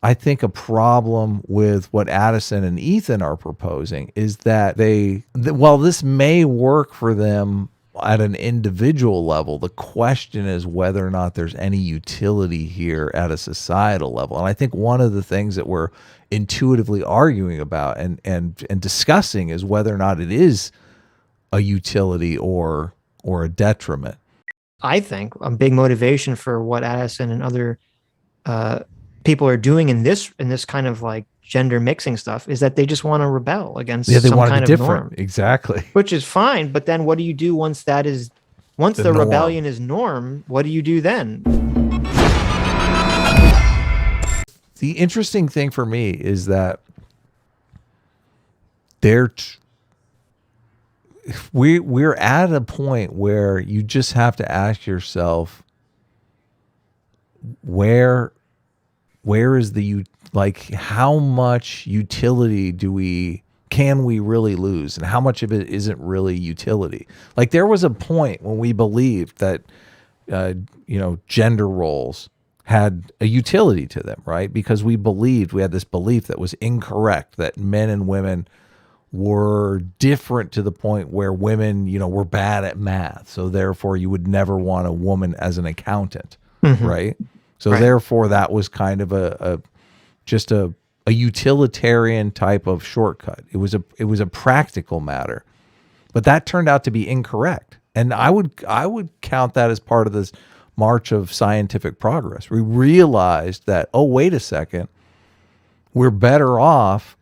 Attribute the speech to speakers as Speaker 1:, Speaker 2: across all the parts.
Speaker 1: I think a problem with what Addison and Ethan are proposing is that while this may work for them at an individual level, the question is whether or not there's any utility here at a societal level. And I think one of the things that we're intuitively arguing about and discussing is whether or not it is a utility or a detriment.
Speaker 2: I think a big motivation for what Addison and other people are doing in this kind of like gender mixing stuff is that they just want to rebel against some kind of norm.
Speaker 1: Exactly.
Speaker 2: Which is fine, but then what do you do once the rebellion is norm? What do you do then?
Speaker 1: The interesting thing for me is that we're at a point where you just have to ask yourself, where is how much utility can we really lose, and how much of it isn't really utility? Like, there was a point when we believed that gender roles had a utility to them, right? Because we had this belief that was incorrect, that men and women were different to the point where women, were bad at math. So therefore you would never want a woman as an accountant, right? So therefore that was kind of a utilitarian type of shortcut. It was a practical matter, but that turned out to be incorrect. And I would count that as part of this march of scientific progress. We realized that, oh, wait a second, we're better off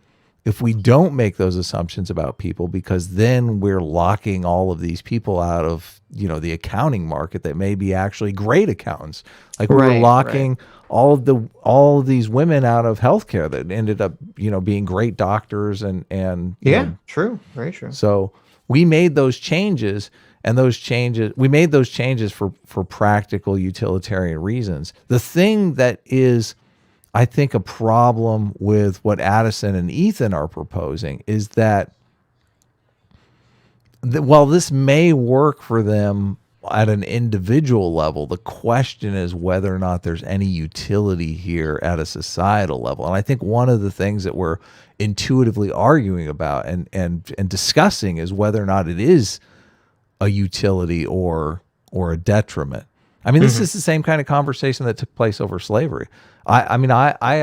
Speaker 1: if we don't make those assumptions about people, because then we're locking all of these people out of, the accounting market that may be actually great accountants. Like, we're locking all of these women out of healthcare that ended up, being great doctors and
Speaker 2: true. Very true.
Speaker 1: So we made those changes, and we made those changes for practical utilitarian reasons. The thing that is, I think, a problem with what Addison and Ethan are proposing is that while this may work for them at an individual level, the question is whether or not there's any utility here at a societal level. And I think one of the things that we're intuitively arguing about and discussing is whether or not it is a utility or a detriment. I mean, this is the same kind of conversation that took place over slavery. I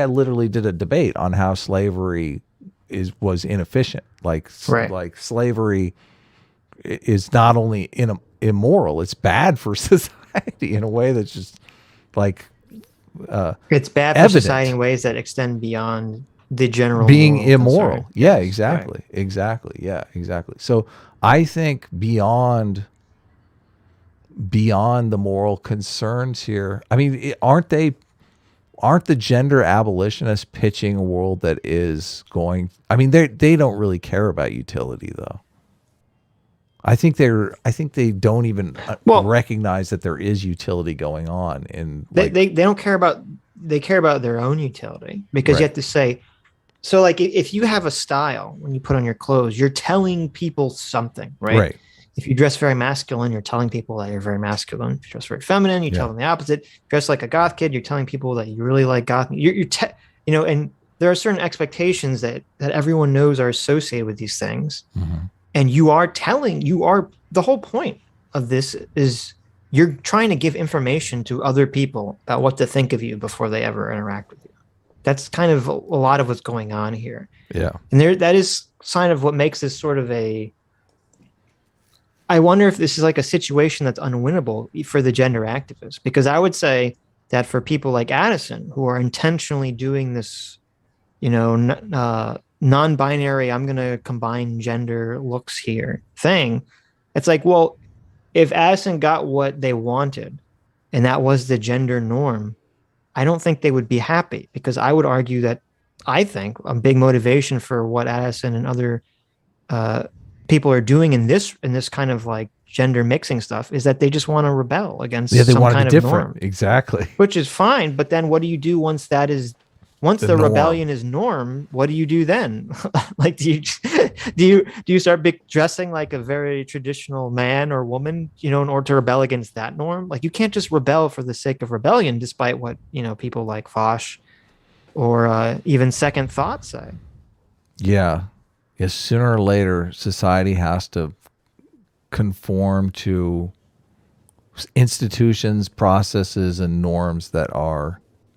Speaker 1: literally did a debate on how slavery was inefficient. Like slavery is not only immoral, it's bad for society in a way that's just like
Speaker 2: it's bad for society in ways that extend beyond the general
Speaker 1: being immoral.
Speaker 2: concern.
Speaker 1: Yeah, exactly. Yeah, exactly. So I think beyond the moral concerns here, I mean, aren't the gender abolitionists pitching a world that is going, I mean, they don't really care about utility, though. I think they don't even recognize that there is utility going on in
Speaker 2: they don't care about, they care about their own utility, because you have to say, so like if you have a style when you put on your clothes, you're telling people something, right? If you dress very masculine, you're telling people that you're very masculine. If you dress very feminine, you tell them the opposite. Dress like a goth kid, you're telling people that you really like goth. And there are certain expectations that everyone knows are associated with these things. And the whole point of this is you're trying to give information to other people about what to think of you before they ever interact with you. That's kind of a lot of what's going on here.
Speaker 1: Yeah.
Speaker 2: And that is sign of what makes this sort of I wonder if this is like a situation that's unwinnable for the gender activists, because I would say that for people like Addison, who are intentionally doing this, non-binary, I'm going to combine gender looks here thing, it's like, well, if Addison got what they wanted and that was the gender norm, I don't think they would be happy, because I would argue that I think a big motivation for what Addison and other people are doing in this kind of like gender mixing stuff is that they just want to rebel against some kind of norm.
Speaker 1: Exactly.
Speaker 2: Which is fine, but then what do you do once the rebellion is norm? What do you do then? Like, do you start dressing like a very traditional man or woman, in order to rebel against that norm? Like, you can't just rebel for the sake of rebellion, despite what people like Foch or even second thought say.
Speaker 1: Yeah. Yes, sooner or later, society has to conform to institutions, processes, and norms that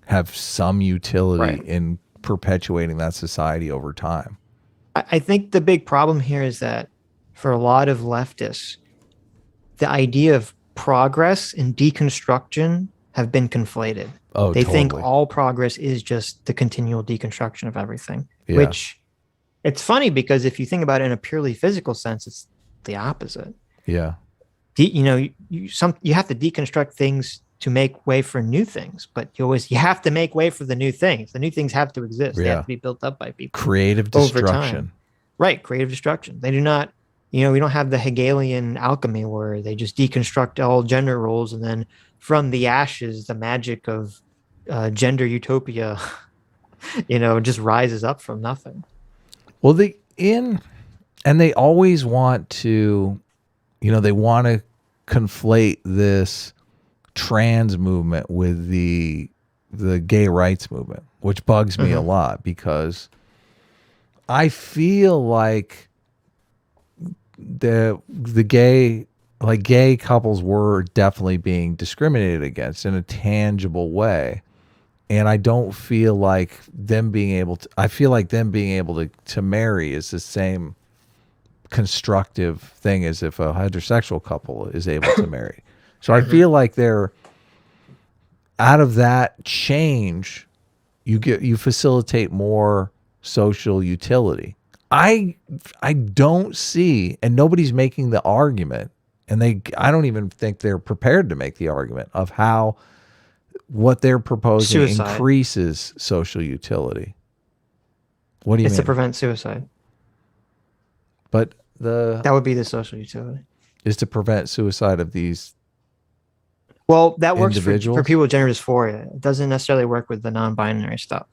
Speaker 1: have some utility in perpetuating that society over time.
Speaker 2: I think the big problem here is that for a lot of leftists, the idea of progress and deconstruction have been conflated.
Speaker 1: Oh,
Speaker 2: they
Speaker 1: totally.
Speaker 2: think all progress is just the continual deconstruction of everything,
Speaker 1: Yeah.
Speaker 2: which it's funny because if you think about it in a purely physical sense, it's the opposite.
Speaker 1: Yeah.
Speaker 2: You have to deconstruct things to make way for new things, but you have to make way for the new things. The new things have to exist. They have to be built up by people.
Speaker 1: Creative destruction.
Speaker 2: Right. Creative destruction. They do not, we don't have the Hegelian alchemy where they just deconstruct all gender roles and then from the ashes, the magic of gender utopia, just rises up from nothing.
Speaker 1: Well, they always want to, they want to conflate this trans movement with the gay rights movement, which bugs me a lot because I feel like the gay couples were definitely being discriminated against in a tangible way. And I don't feel like them being able to marry is the same constructive thing as if a heterosexual couple is able to marry. So I feel like they're out of that change, you facilitate more social utility. I don't see, and nobody's making the argument, and I don't even think they're prepared to make the argument of how what they're proposing increases social utility. What do you mean?
Speaker 2: It's to prevent suicide.
Speaker 1: But
Speaker 2: that would be the social utility.
Speaker 1: Is to prevent suicide of these.
Speaker 2: Well, that works for people with gender dysphoria. It doesn't necessarily work with the non-binary stuff.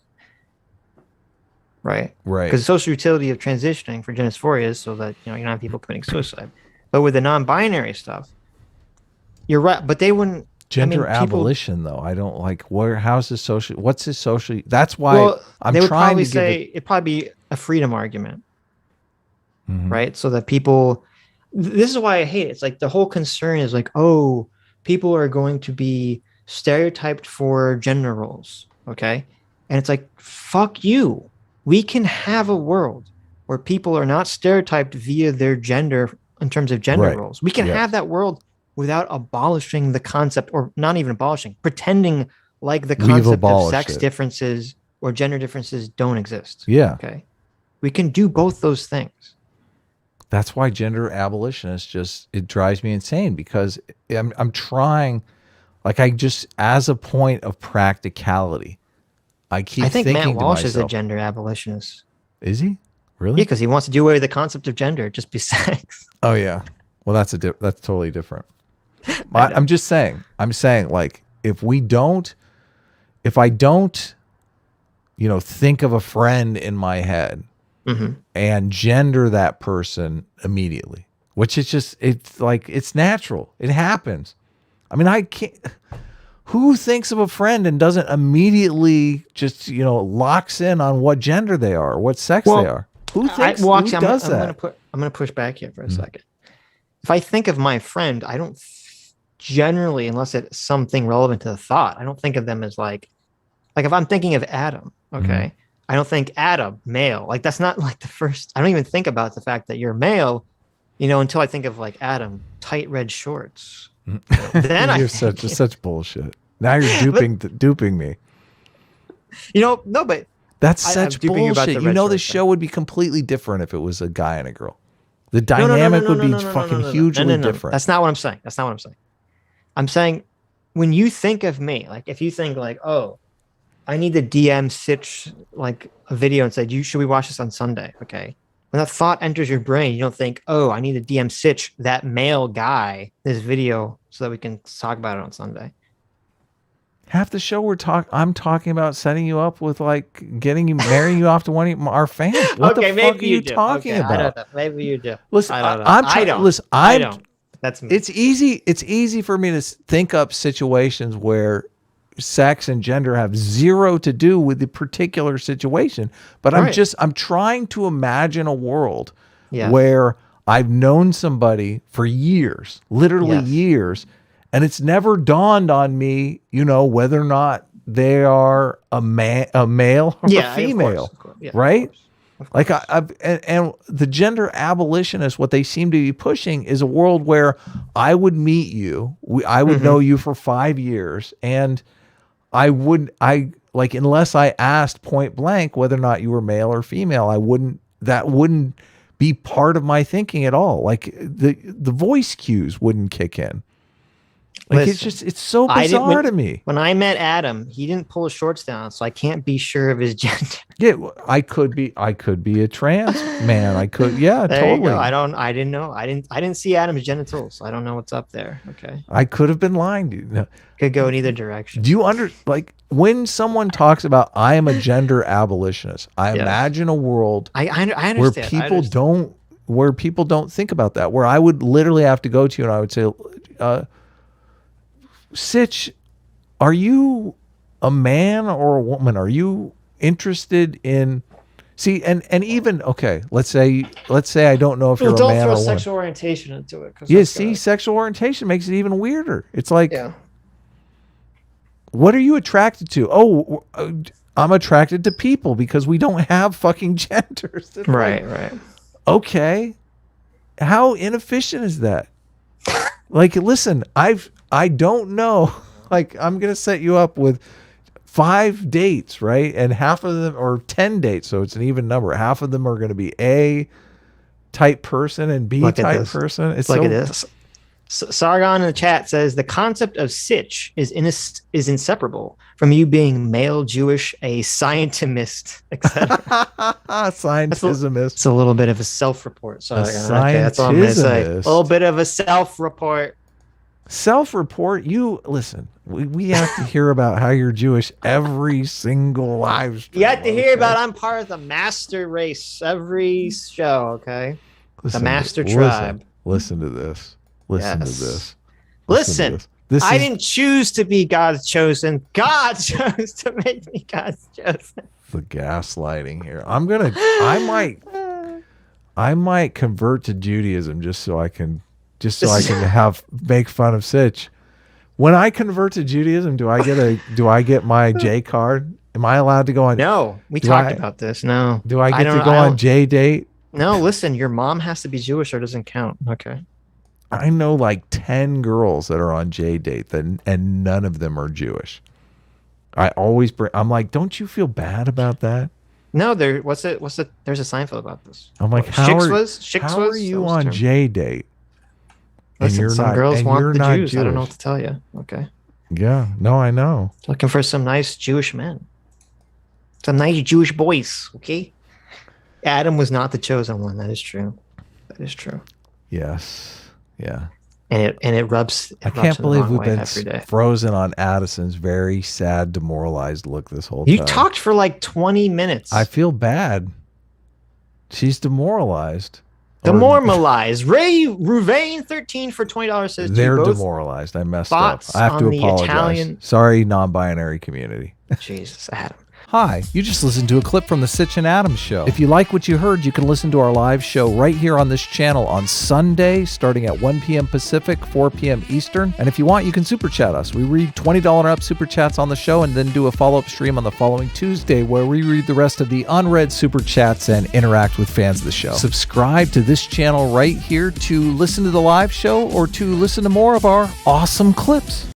Speaker 2: Right. Because the social utility of transitioning for gender dysphoria is so that you don't have people committing suicide. But with the non-binary stuff, you're right. But they wouldn't.
Speaker 1: Gender abolition, though, I don't like. How's the social? What's the social? That's why I'm trying to say
Speaker 2: it'd probably be a freedom argument, right? So that people. This is why I hate it. It's like the whole concern is like, oh, people are going to be stereotyped for gender roles, okay? And it's like, fuck you. We can have a world where people are not stereotyped via their gender in terms of gender roles. We can have that world without abolishing the concept, or not even abolishing, pretending like the concept of sex differences or gender differences don't exist.
Speaker 1: Yeah.
Speaker 2: Okay. We can do both those things.
Speaker 1: That's why gender abolitionists it drives me insane because I'm trying, as a point of practicality, I think
Speaker 2: Matt Walsh is a gender abolitionist.
Speaker 1: Is he? Really?
Speaker 2: Yeah, because he wants to do away with the concept of gender, just be sex.
Speaker 1: Oh yeah. Well, that's totally different. I'm just saying. I'm saying like if I don't, think of a friend in my head and gender that person immediately, which is just it's natural. It happens. I mean, I can't. Who thinks of a friend and doesn't immediately just locks in on what gender they are, or what sex they are? Who thinks? Who does that?
Speaker 2: I'm going to push back here for a second. If I think of my friend, I don't generally, unless it's something relevant to the thought, I don't think of them as like if I'm thinking of Adam, okay, I don't think Adam, male. Like that's not like the first. I don't even think about the fact that you're male, until I think of like Adam, tight red shorts. Then
Speaker 1: you're such bullshit. Now you're duping me.
Speaker 2: No, but
Speaker 1: that's such bullshit. The show would be completely different if it was a guy and a girl. The dynamic would be fucking hugely different.
Speaker 2: That's not what I'm saying. I'm saying when you think of me, like if you think like, oh, I need to DM Sitch like a video and say, should we watch this on Sunday? Okay. When that thought enters your brain, you don't think, oh, I need to DM Sitch, that male guy, this video so that we can talk about it on Sunday.
Speaker 1: Half the show I'm talking about setting you up with like marrying you off to one of our fans. What the fuck are you talking about?
Speaker 2: I don't know. Maybe you do.
Speaker 1: Listen, I don't. That's me. It's easy for me to think up situations where sex and gender have zero to do with the particular situation. But I'm trying to imagine a world where I've known somebody for years, literally years, and it's never dawned on me, whether or not they are a male or a female, of course. Right? Of course. Like and the gender abolitionists, what they seem to be pushing is a world where I would meet you, I would know you for 5 years, and unless I asked point blank whether or not you were male or female, that wouldn't be part of my thinking at all. Like the voice cues wouldn't kick in. Like it's so bizarre to me.
Speaker 2: When I met Adam, he didn't pull his shorts down, so I can't be sure of his gender.
Speaker 1: Yeah, I could be a trans man. I could,
Speaker 2: there
Speaker 1: totally.
Speaker 2: You go. I didn't know. I didn't see Adam's genitals, so I don't know what's up there. Okay.
Speaker 1: I could have been lying to you. No.
Speaker 2: Could go in either direction.
Speaker 1: Do you when someone talks about I am a gender abolitionist, I imagine a world
Speaker 2: I understand.
Speaker 1: where people don't think about that, where I would literally have to go to you and I would say, Sitch, are you a man or a woman? Are you interested in and even let's say I don't know if you're a man or a woman.
Speaker 2: Don't throw sexual orientation into it.
Speaker 1: Yeah, sexual orientation makes it even weirder. It's like, what are you attracted to? Oh, I'm attracted to people because we don't have fucking genders.
Speaker 2: Right.
Speaker 1: Okay. How inefficient is that? Like, listen, I don't know. Like, I'm going to set you up with 5 dates, right? And half of them, or 10 dates, so it's an even number. Half of them are going to be A type person and B type person. It's
Speaker 2: Look at this. Sargon in the chat says the concept of Sitch is inseparable from you being male, Jewish, a scientimist, etc.
Speaker 1: Scientismist.
Speaker 2: It's a little bit of a self-report. Sargon. Okay, that's all I'm going to say. A little bit of a self-report.
Speaker 1: Self-report? You listen. We have to hear about how you're Jewish every single live stream.
Speaker 2: You have to hear about I'm part of the master race every show. Okay, the master tribe.
Speaker 1: Listen to this. Listen to this.
Speaker 2: Listen. I didn't choose to be God's chosen. God chose to make me God's chosen.
Speaker 1: The gaslighting here. I might convert to Judaism just so I can make fun of Sitch. When I convert to Judaism, do I get my J card? Am I allowed to go on?
Speaker 2: No, we talked about this. No.
Speaker 1: Do I get to go on J date?
Speaker 2: No, listen, your mom has to be Jewish or it doesn't count. Okay.
Speaker 1: I know like 10 girls that are on J date and none of them are Jewish. I'm like, don't you feel bad about that?
Speaker 2: No, there's a Seinfeld about this.
Speaker 1: I'm like, how are you on J date?
Speaker 2: Listen, some girls want the Jews. I don't know what to tell you. Okay.
Speaker 1: Yeah. No, I know.
Speaker 2: Looking for some nice Jewish men. Some nice Jewish boys. Okay. Adam was not the chosen one. That is true. That is true.
Speaker 1: Yes. Yeah.
Speaker 2: And it rubs.
Speaker 1: I can't believe we've been frozen on Addison's very sad, demoralized look this whole time.
Speaker 2: You talked for like 20 minutes.
Speaker 1: I feel bad. She's demoralized.
Speaker 2: Demoralized. Ray Ruvain 13 for $20 says
Speaker 1: they're demoralized. I messed up. I have to apologize. Sorry, non-binary community.
Speaker 2: Jesus, Adam.
Speaker 1: Hi, you just listened to a clip from the Sitch and Adams show. If you like what you heard, you can listen to our live show right here on this channel on Sunday, starting at 1 p.m. Pacific, 4 p.m. Eastern. And if you want, you can super chat us. We read $20 and up super chats on the show and then do a follow-up stream on the following Tuesday where we read the rest of the unread super chats and interact with fans of the show. Subscribe to this channel right here to listen to the live show or to listen to more of our awesome clips.